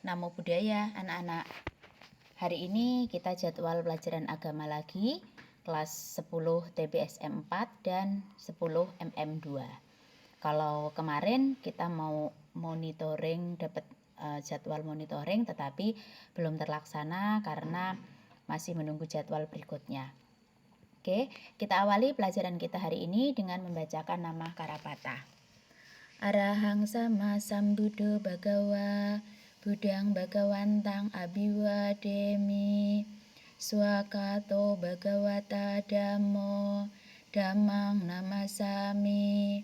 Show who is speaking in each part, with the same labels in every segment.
Speaker 1: Namo Buddhaya anak-anak. Hari ini kita jadwal pelajaran agama lagi, kelas 10 TBSM 4 dan 10 MM2. Kalau kemarin kita mau monitoring, dapat jadwal monitoring, tetapi belum terlaksana karena masih menunggu jadwal berikutnya. Oke, kita awali pelajaran kita hari ini dengan membacakan nama Karapata. Arahang sama sambuddho bhagawa Budang Bhagawantang Abiwademi Swakato Bhagawata Dhammo Dhammang Namasami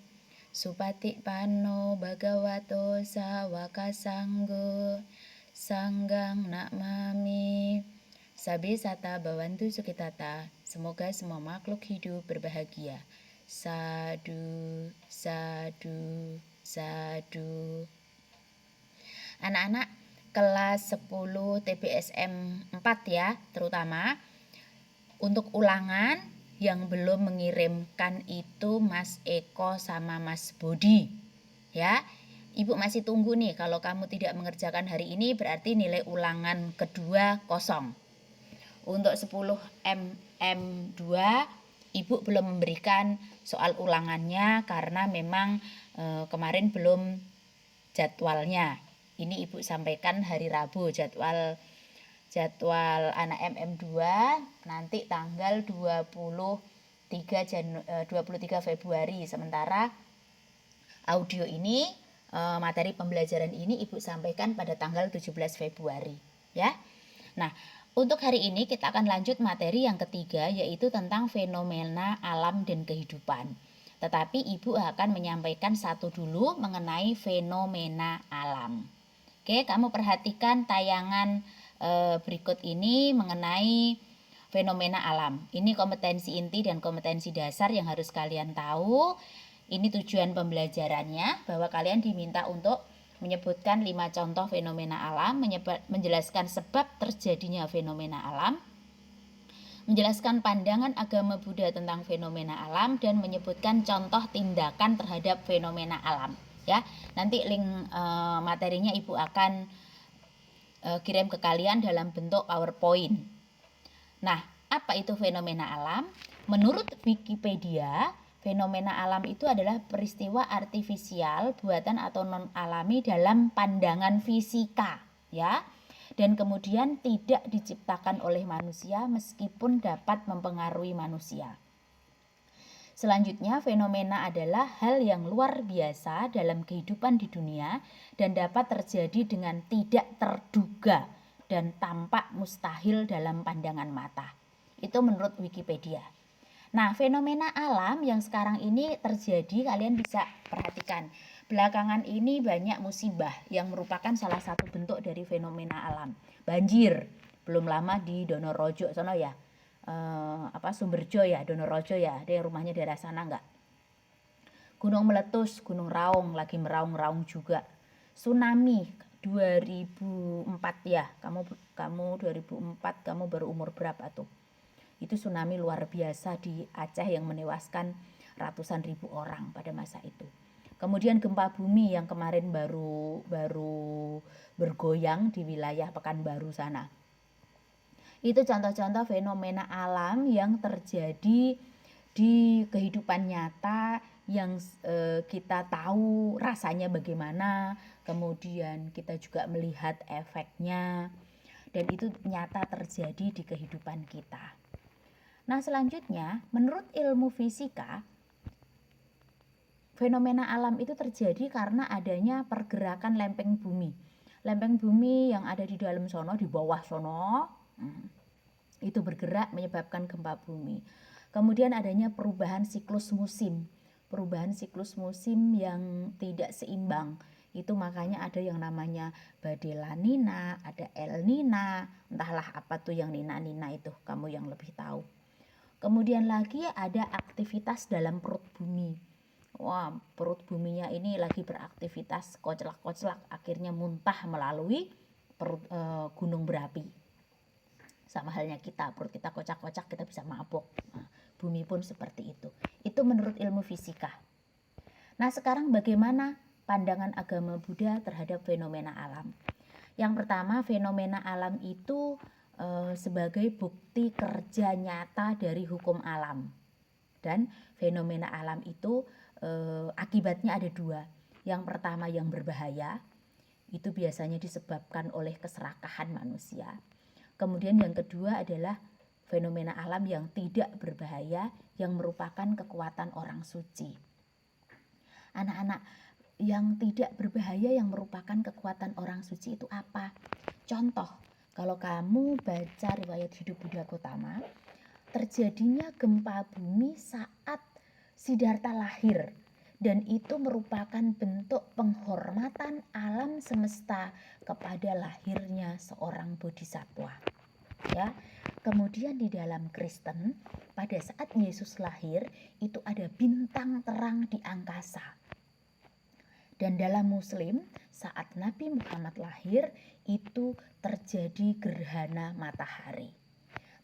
Speaker 1: Supatik Pano Bhagavato Sawaka Sanggo Sanggang Nakmami Sabe Sata Bawantu Sukitata. Semoga semua makhluk hidup berbahagia. Sadu, sadu, sadu. Anak-anak kelas 10 TBSM 4 ya, terutama untuk ulangan yang belum mengirimkan itu Mas Eko sama Mas Bodi ya. Ibu masih tunggu nih, kalau kamu tidak mengerjakan hari ini berarti nilai ulangan kedua kosong. Untuk 10 MM2 Ibu belum memberikan soal ulangannya karena memang kemarin belum jadwalnya. Ini Ibu sampaikan hari Rabu jadwal anak MM2 nanti tanggal 23 Februari. Sementara audio ini materi pembelajaran ini Ibu sampaikan pada tanggal 17 Februari ya. Nah, untuk hari ini kita akan lanjut materi yang ketiga, yaitu tentang fenomena alam dan kehidupan. Tetapi Ibu akan menyampaikan satu dulu mengenai fenomena alam. Oke, kamu perhatikan tayangan berikut ini mengenai fenomena alam. Ini kompetensi inti dan kompetensi dasar yang harus kalian tahu. Ini tujuan pembelajarannya, bahwa kalian diminta untuk menyebutkan 5 contoh fenomena alam, menjelaskan sebab terjadinya fenomena alam, menjelaskan pandangan agama Buddha tentang fenomena alam, dan menyebutkan contoh tindakan terhadap fenomena alam. Ya, nanti link materinya Ibu akan kirim ke kalian dalam bentuk PowerPoint. Nah, apa itu fenomena alam? Menurut Wikipedia, fenomena alam itu adalah peristiwa artifisial buatan atau non alami dalam pandangan fisika, ya. Dan kemudian tidak diciptakan oleh manusia meskipun dapat mempengaruhi manusia. Selanjutnya, fenomena adalah hal yang luar biasa dalam kehidupan di dunia dan dapat terjadi dengan tidak terduga dan tampak mustahil dalam pandangan mata. Itu menurut Wikipedia. Nah, fenomena alam yang sekarang ini terjadi, kalian bisa perhatikan. Belakangan ini banyak musibah yang merupakan salah satu bentuk dari fenomena alam. Banjir, belum lama di Donorojo sono ya. Sumberjo ya, Donorojo ya, ada yang rumahnya daerah sana enggak? Gunung meletus, Gunung Raung lagi meraung-raung juga. Tsunami 2004 ya, kamu 2004 kamu baru umur berapa tuh? Itu tsunami luar biasa di Aceh yang menewaskan ratusan ribu orang pada masa itu. Kemudian gempa bumi yang kemarin baru bergoyang di wilayah Pekanbaru sana. Itu contoh-contoh fenomena alam yang terjadi di kehidupan nyata yang kita tahu rasanya bagaimana, kemudian kita juga melihat efeknya, dan itu nyata terjadi di kehidupan kita. Nah, selanjutnya, menurut ilmu fisika, fenomena alam itu terjadi karena adanya pergerakan lempeng bumi. Lempeng bumi yang ada di dalam sono, di bawah sono, itu bergerak menyebabkan gempa bumi. Kemudian adanya perubahan siklus musim yang tidak seimbang. Itu makanya ada yang namanya badai La Nina, ada El Nina, entahlah apa tuh yang Nina itu, kamu yang lebih tahu. Kemudian lagi ada aktivitas dalam perut bumi. Wah, perut buminya ini lagi beraktivitas koclak-koclak, akhirnya muntah melalui perut gunung berapi. Sama halnya kita, perut kita kocak-kocak, kita bisa mabok. Nah, bumi pun seperti itu. Itu menurut ilmu fisika. Nah, sekarang bagaimana pandangan agama Buddha terhadap fenomena alam? Yang pertama, fenomena alam itu sebagai bukti kerja nyata dari hukum alam. Dan fenomena alam itu akibatnya ada dua. Yang pertama yang berbahaya, itu biasanya disebabkan oleh keserakahan manusia. Kemudian yang kedua adalah fenomena alam yang tidak berbahaya, yang merupakan kekuatan orang suci. Anak-anak, yang tidak berbahaya yang merupakan kekuatan orang suci itu apa? Contoh, kalau kamu baca riwayat hidup Buddha Gautama, terjadinya gempa bumi saat Siddhartha lahir, dan itu merupakan bentuk penghormatan alam semesta kepada lahirnya seorang bodhisattva. Ya. Kemudian di dalam Kristen, pada saat Yesus lahir itu ada bintang terang di angkasa. Dan dalam Muslim, saat Nabi Muhammad lahir itu terjadi gerhana matahari.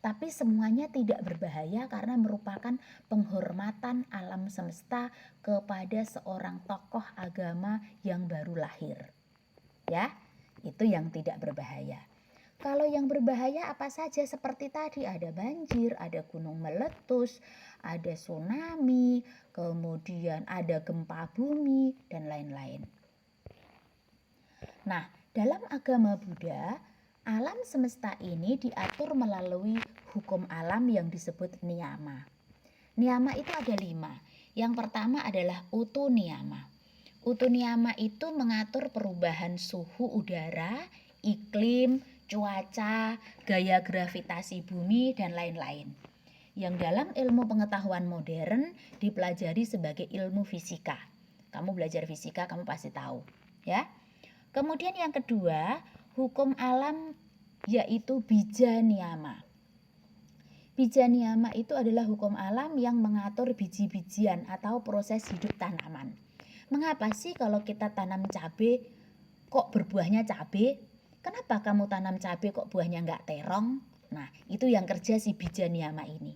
Speaker 1: Tapi semuanya tidak berbahaya karena merupakan penghormatan alam semesta kepada seorang tokoh agama yang baru lahir. Ya, itu yang tidak berbahaya. Kalau yang berbahaya apa saja seperti tadi, ada banjir, ada gunung meletus, ada tsunami, kemudian ada gempa bumi, dan lain-lain. Nah, dalam agama Buddha, alam semesta ini diatur melalui hukum alam yang disebut niyama. Niyama itu ada 5. Yang pertama adalah utu niyama. Utu niyama itu mengatur perubahan suhu udara, iklim, cuaca, gaya gravitasi bumi, dan lain-lain. Yang dalam ilmu pengetahuan modern dipelajari sebagai ilmu fisika. Kamu belajar fisika, kamu pasti tahu, ya. Kemudian yang kedua, hukum alam yaitu bija niyama. Bija niyama itu adalah hukum alam yang mengatur biji-bijian atau proses hidup tanaman. Mengapa sih kalau kita tanam cabai kok berbuahnya cabai? Kenapa kamu tanam cabai kok buahnya nggak terong? Nah, itu yang kerja si bija niyama ini.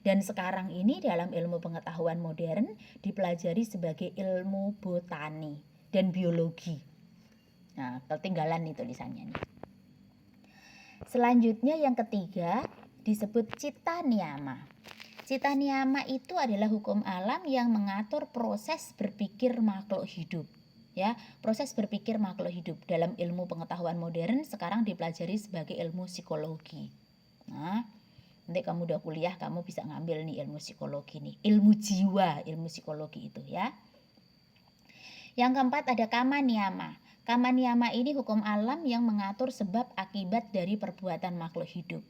Speaker 1: Dan sekarang ini dalam ilmu pengetahuan modern dipelajari sebagai ilmu botani dan biologi. Nah, ketinggalan nih tulisannya nih. Selanjutnya yang ketiga disebut cita niyama. Cita niyama itu adalah hukum alam yang mengatur proses berpikir makhluk hidup. Ya, proses berpikir makhluk hidup dalam ilmu pengetahuan modern sekarang dipelajari sebagai ilmu psikologi. Nah, nanti kamu udah kuliah kamu bisa ngambil nih ilmu psikologi nih, ilmu jiwa, ilmu psikologi itu ya. Yang keempat ada kama niyama. Kama niyama ini hukum alam yang mengatur sebab akibat dari perbuatan makhluk hidup.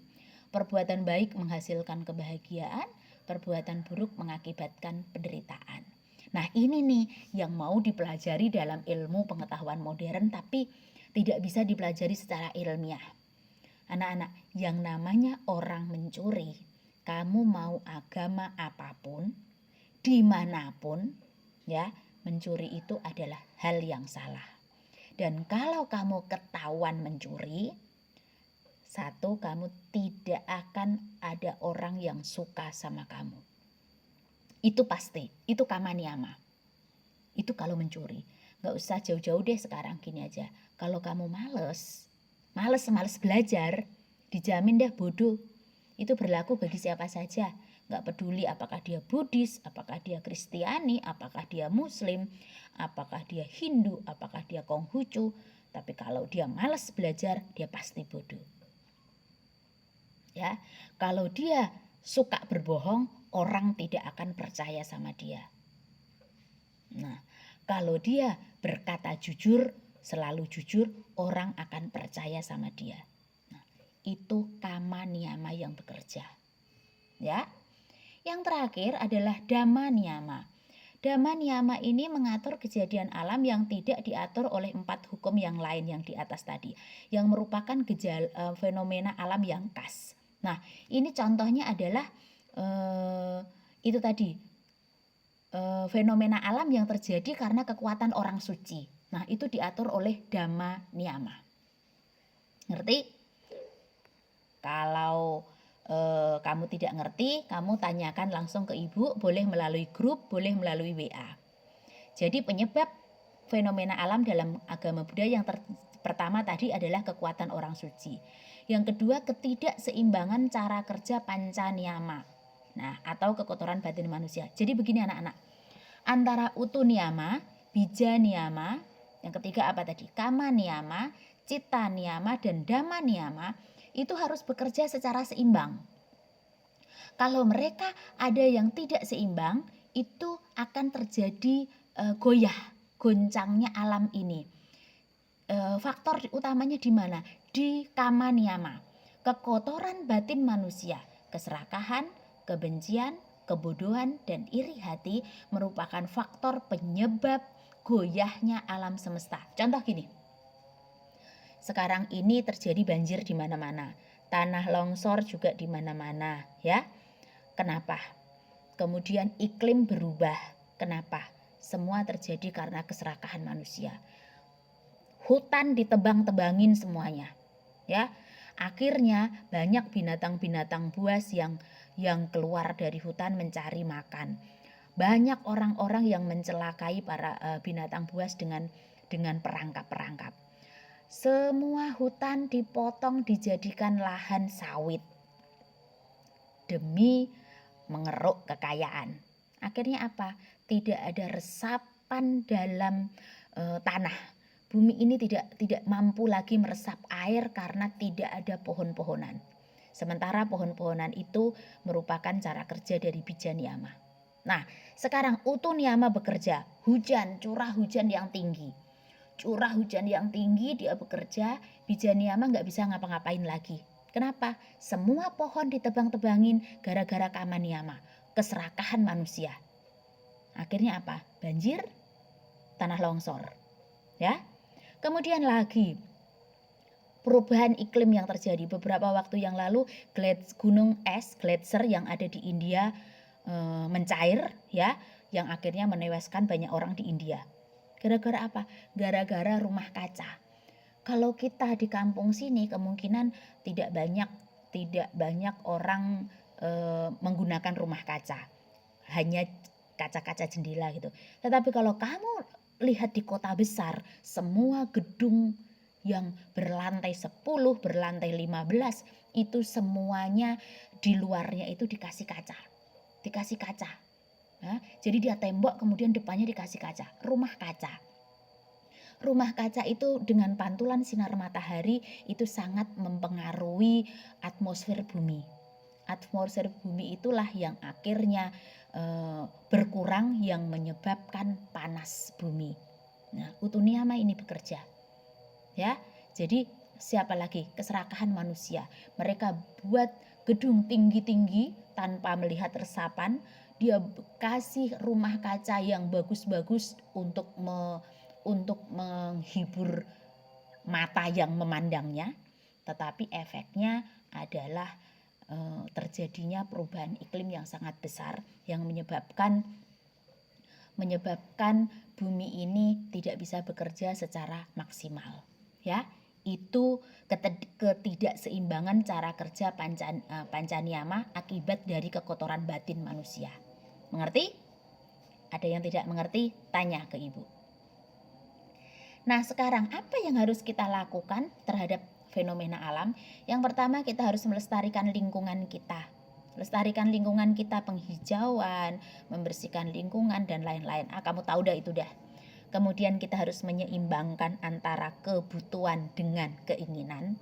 Speaker 1: Perbuatan baik menghasilkan kebahagiaan, perbuatan buruk mengakibatkan penderitaan. Nah, ini nih yang mau dipelajari dalam ilmu pengetahuan modern tapi tidak bisa dipelajari secara ilmiah. Anak-anak, yang namanya orang mencuri, kamu mau agama apapun, dimanapun, ya, mencuri itu adalah hal yang salah. Dan kalau kamu ketahuan mencuri, satu, kamu tidak akan ada orang yang suka sama kamu. Itu pasti, itu kama niyama. Itu kalau mencuri. Gak usah jauh-jauh deh sekarang, gini aja. Kalau kamu males belajar, dijamin deh bodoh. Itu berlaku bagi siapa saja. Gak peduli apakah dia Buddhis, apakah dia Kristiani, apakah dia Muslim, apakah dia Hindu, apakah dia Konghucu. Tapi kalau dia males belajar, dia pasti bodoh. Ya, kalau dia suka berbohong, orang tidak akan percaya sama dia. Nah, kalau dia berkata jujur, selalu jujur, orang akan percaya sama dia. Nah, itu kama niyama yang bekerja. Ya. Yang terakhir adalah dhamma niyama. Dhamma niyama ini mengatur kejadian alam yang tidak diatur oleh 4 hukum yang lain yang di atas tadi, yang merupakan fenomena alam yang khas. Nah, ini contohnya adalah itu tadi fenomena alam yang terjadi karena kekuatan orang suci. Nah, itu diatur oleh dhamma niyama. Ngerti? Kalau kamu tidak ngerti, kamu tanyakan langsung ke ibu, boleh melalui grup, boleh melalui WA. Jadi penyebab fenomena alam dalam agama Buddha yang Pertama tadi adalah kekuatan orang suci. Yang kedua, ketidakseimbangan cara kerja panca niyama. Nah, atau kekotoran batin manusia. Jadi begini anak-anak. Antara utu niyama, bija niyama, yang ketiga apa tadi? Kama niyama, cita niyama, dan dhamma niyama itu harus bekerja secara seimbang. Kalau mereka ada yang tidak seimbang, itu akan terjadi goyah, goncangnya alam ini. Faktor utamanya di mana? Di kama niyama. Kekotoran batin manusia, keserakahan, kebencian, kebodohan, dan iri hati merupakan faktor penyebab goyahnya alam semesta. Contoh gini. Sekarang ini terjadi banjir di mana-mana. Tanah longsor juga di mana-mana, ya. Kenapa? Kemudian iklim berubah. Kenapa? Semua terjadi karena keserakahan manusia. Hutan ditebang-tebangin semuanya. Ya. Akhirnya banyak binatang-binatang buas yang keluar dari hutan mencari makan. Banyak orang-orang yang mencelakai para binatang buas dengan perangkap-perangkap. Semua hutan dipotong dijadikan lahan sawit demi mengeruk kekayaan. Akhirnya apa? Tidak ada resapan dalam tanah. Bumi ini tidak mampu lagi meresap air karena tidak ada pohon-pohonan. Sementara pohon-pohonan itu merupakan cara kerja dari bija niyama. Nah, sekarang utu niyama bekerja. Hujan, curah hujan yang tinggi. Curah hujan yang tinggi dia bekerja, bija niyama nggak bisa ngapa-ngapain lagi. Kenapa? Semua pohon ditebang-tebangin gara-gara kama niyama, keserakahan manusia. Akhirnya apa? Banjir, tanah longsor. Ya. Kemudian lagi perubahan iklim yang terjadi beberapa waktu yang lalu, gunung es, gletser yang ada di India mencair, ya, yang akhirnya menewaskan banyak orang di India. Gara-gara apa? Gara-gara rumah kaca. Kalau kita di kampung sini kemungkinan tidak banyak orang menggunakan rumah kaca, hanya kaca-kaca jendela gitu. Tetapi kalau kamu lihat di kota besar, semua gedung yang berlantai 10, berlantai 15 itu semuanya di luarnya itu dikasih kaca. Nah, jadi dia tembok kemudian depannya dikasih kaca, rumah kaca. Rumah kaca itu dengan pantulan sinar matahari itu sangat mempengaruhi atmosfer bumi. Atmosfer bumi itulah yang akhirnya berkurang yang menyebabkan panas bumi. Nah, utu niyama ini bekerja. Ya. Jadi siapa lagi? Keserakahan manusia. Mengerjakan buat gedung tinggi-tinggi tanpa melihat resapan, dia kasih rumah kaca yang bagus-bagus untuk menghibur mata yang memandangnya, tetapi efeknya adalah terjadinya perubahan iklim yang sangat besar yang menyebabkan bumi ini tidak bisa bekerja secara maksimal, ya. Itu ketidakseimbangan cara kerja panca niyama akibat dari kekotoran batin manusia. Mengerti? Ada yang tidak mengerti? Tanya ke ibu. Nah, sekarang apa yang harus kita lakukan terhadap fenomena alam? Yang pertama, kita harus melestarikan lingkungan kita. Lestarikan lingkungan kita, penghijauan, membersihkan lingkungan, dan lain-lain. Kamu tahu dah itu dah. Kemudian kita harus menyeimbangkan antara kebutuhan dengan keinginan.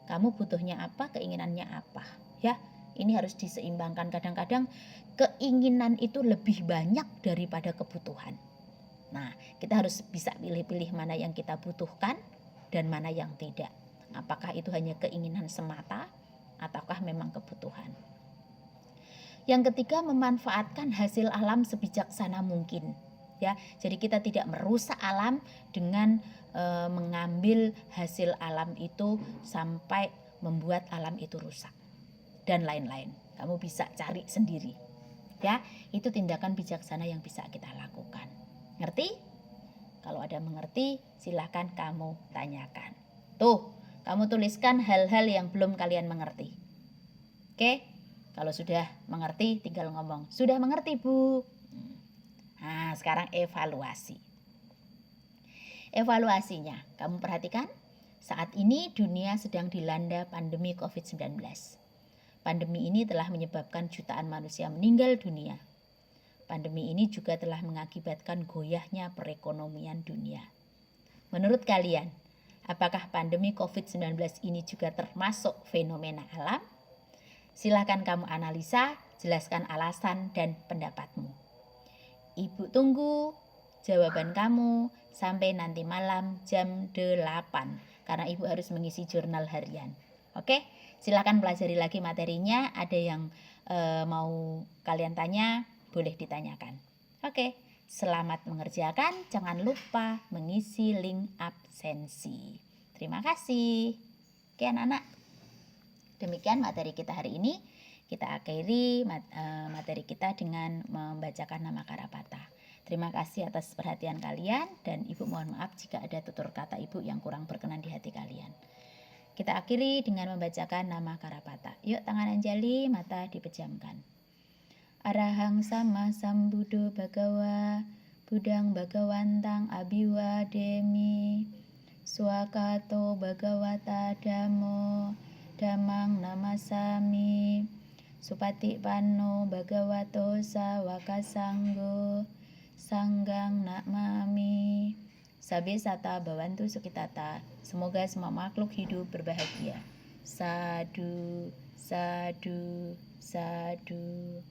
Speaker 1: Kamu butuhnya apa, keinginannya apa, ya. Ini harus diseimbangkan. Kadang-kadang keinginan itu lebih banyak daripada kebutuhan. Nah, kita harus bisa pilih-pilih mana yang kita butuhkan dan mana yang tidak. Apakah itu hanya keinginan semata ataukah memang kebutuhan. Yang ketiga, memanfaatkan hasil alam sebijaksana mungkin. Ya, jadi kita tidak merusak alam dengan mengambil hasil alam itu sampai membuat alam itu rusak dan lain-lain. Kamu bisa cari sendiri. Ya, itu tindakan bijaksana yang bisa kita lakukan. Ngerti? Kalau ada mengerti, silahkan kamu tanyakan. Tuh, kamu tuliskan hal-hal yang belum kalian mengerti. Oke? Kalau sudah mengerti, tinggal ngomong, sudah mengerti, Bu. Nah, sekarang evaluasi. Evaluasinya, kamu perhatikan Saat ini dunia sedang dilanda pandemi COVID-19. Pandemi ini telah menyebabkan jutaan manusia meninggal dunia. Pandemi ini juga telah mengakibatkan goyahnya perekonomian dunia. Menurut kalian, apakah pandemi COVID-19 ini juga termasuk fenomena alam? Silakan kamu analisa, jelaskan alasan dan pendapatmu. Ibu tunggu jawaban kamu sampai nanti malam jam 8 karena Ibu harus mengisi jurnal harian. Oke, silakan pelajari lagi materinya. Ada yang mau kalian tanya, boleh ditanyakan. Oke, selamat mengerjakan. Jangan lupa mengisi link absensi. Terima kasih. Oke anak-anak, demikian materi kita hari ini. Kita akhiri materi kita dengan membacakan nama Karapata. Terima kasih atas perhatian kalian dan Ibu mohon maaf jika ada tutur kata Ibu yang kurang berkenan di hati kalian. Kita akhiri dengan membacakan nama Karapata. Yuk tangan anjali, mata dipejamkan. Arahang sama sambudo bagawa, budang bagawantang abiwa demi, swakato bagawata damo, damang namasami, supati pano bagawato sawaka sanggo, sanggang nakmami. Sabe sata bawantu sukitata. Semoga semua makhluk hidup berbahagia. Sadu, sadu, sadu.